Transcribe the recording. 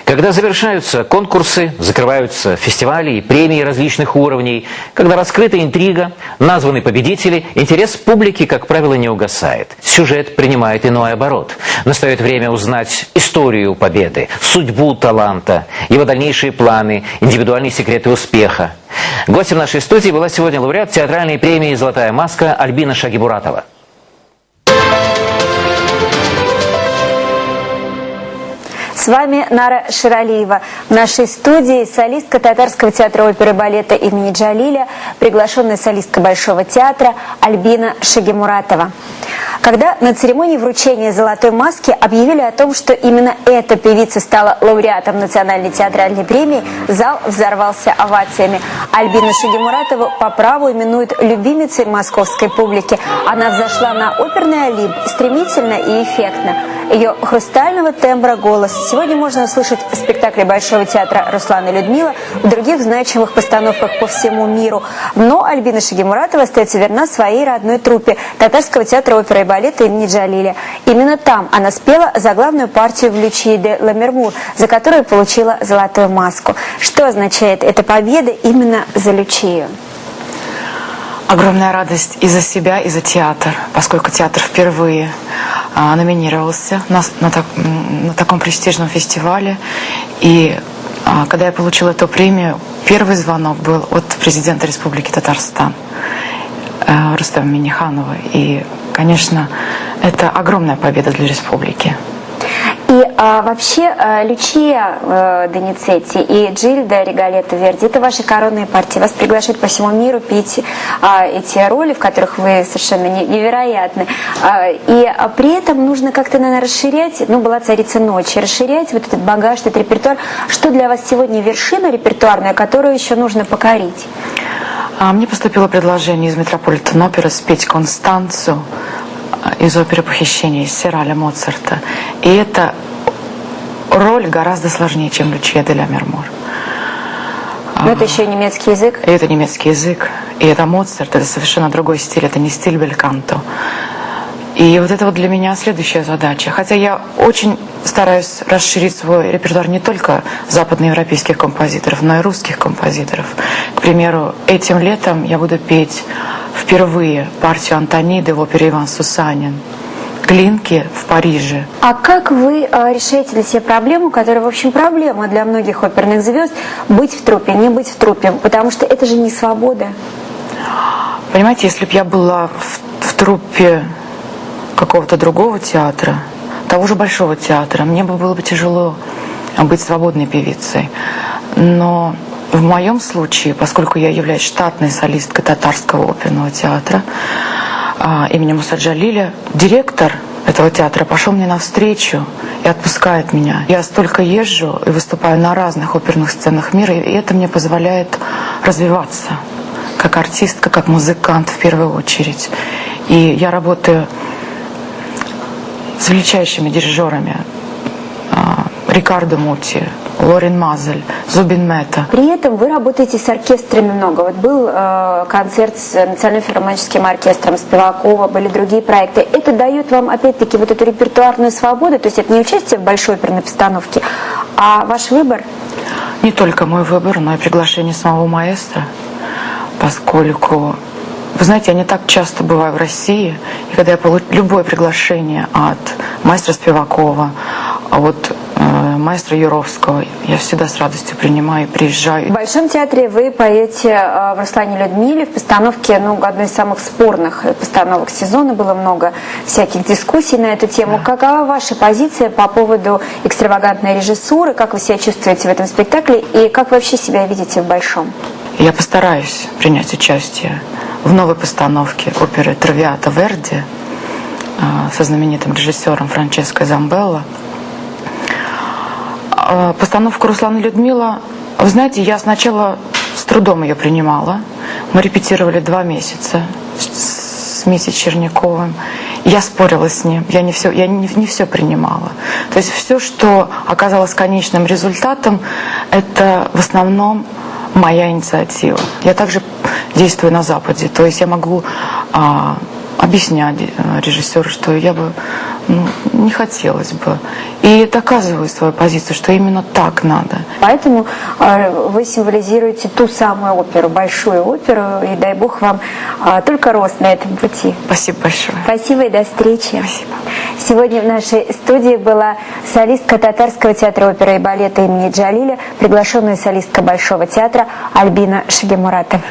Когда завершаются конкурсы, закрываются фестивали и премии различных уровней, когда раскрыта интрига, названы победители, интерес публики, как правило, не угасает. Сюжет принимает иной оборот. Настает время узнать историю победы, судьбу таланта, его дальнейшие планы, индивидуальные секреты успеха. Гостем нашей студии была сегодня лауреат театральной премии «Золотая маска» Альбина Шагимуратова. С вами Нара Ширалиева. В нашей студии солистка Татарского театра оперы и балета имени Джалиля, приглашенная солистка Большого театра Альбина Шагимуратова. Когда на церемонии вручения «Золотой маски» объявили о том, что именно эта певица стала лауреатом Национальной театральной премии, зал взорвался овациями. Альбину Шагимуратову по праву именуют любимицей московской публики. Она взошла на оперный олимп стремительно и эффектно. Ее хрустального тембра голос сегодня можно услышать в спектакле Большого театра «Руслан и Людмила», в других значимых постановках по всему миру. Но Альбина Шагимуратова остается верна своей родной труппе Татарского театра оперы и балета имени Джалиля. Именно там она спела заглавную партию в «Лючии де Ламермур», за которую получила «Золотую маску». Что означает эта победа именно за Лючию? Огромная радость и за себя, и за театр, поскольку театр впервые номинировался на таком престижном фестивале. И когда я получила эту премию, первый звонок был от президента Республики Татарстан Рустема Минниханова. И, конечно, это огромная победа для республики. И вообще Лючия Доницетти и Джильда Риголетто Верди — это ваши коронные партии. Вас приглашают по всему миру петь эти роли, в которых вы совершенно невероятны. И при этом нужно как-то, наверное, расширять, была «Царица ночи», расширять вот этот багаж, этот репертуар. Что для вас сегодня вершина репертуарная, которую еще нужно покорить? Мне поступило предложение из Метрополитен-оперы спеть Констанцу из оперы «Похищение» из Сираля Моцарта. И эта роль гораздо сложнее, чем «Лючия де Ламермур». Но это еще и немецкий язык. И это немецкий язык. И это Моцарт, это совершенно другой стиль, это не стиль бельканто. И вот это вот для меня следующая задача. Хотя я очень стараюсь расширить свой репертуар не только западноевропейских композиторов, но и русских композиторов. К примеру, этим летом я буду петь впервые партию Антониды в опере «Иван Сусанин» Глинки в Париже. А как вы решаете для себя проблему, которая, в общем, проблема для многих оперных звезд, быть в труппе, не быть в труппе? Потому что это же не свобода. Понимаете, если бы я была в труппе какого-то другого театра, того же Большого театра, мне было бы тяжело быть свободной певицей. Но в моем случае, поскольку я являюсь штатной солисткой Татарского оперного театра имени Муса Джалиля, директор этого театра пошел мне навстречу и отпускает меня. Я столько езжу и выступаю на разных оперных сценах мира, и это мне позволяет развиваться как артистка, как музыкант в первую очередь. И я работаю с величайшими дирижерами: Рикардо Мути, Лорен Мазель, Зубин Мета. При этом вы работаете с оркестрами много. Вот был концерт с Национальным филармоническим оркестром Спивакова, были другие проекты. Это дает вам, опять-таки, вот эту репертуарную свободу, то есть это не участие в большой оперной постановке, а ваш выбор? Не только мой выбор, но и приглашение самого маэстро, поскольку, вы знаете, я не так часто бываю в России, и когда я получу любое приглашение от маэстро Спивакова, маэстро Юровского, я всегда с радостью принимаю и приезжаю. В Большом театре вы поете в «Руслане и Людмиле» в постановке, одной из самых спорных постановок сезона. Было много всяких дискуссий на эту тему. Да. Какова ваша позиция по поводу экстравагантной режиссуры? Как вы себя чувствуете в этом спектакле? И как вы вообще себя видите в Большом? Я постараюсь принять участие в новой постановке оперы «Травиата» Верди со знаменитым режиссером Франческо Замбелло. Постановку «Руслан и Людмила», вы знаете, я сначала с трудом ее принимала. Мы репетировали 2 месяца с Митей Черняковым. Я спорила с ним, я не все принимала. То есть все, что оказалось конечным результатом, это в основном моя инициатива. Я также действую на Западе, то есть я могу объяснять режиссеру, что я бы не хотелось бы. И доказываю свою позицию, что именно так надо. Поэтому вы символизируете ту самую оперу, большую оперу, и дай бог вам только рост на этом пути. Спасибо большое. Спасибо и до встречи. Спасибо. Сегодня в нашей студии была солистка Татарского театра оперы и балета имени Джалиля, приглашенная солистка Большого театра Альбина Шагимуратова.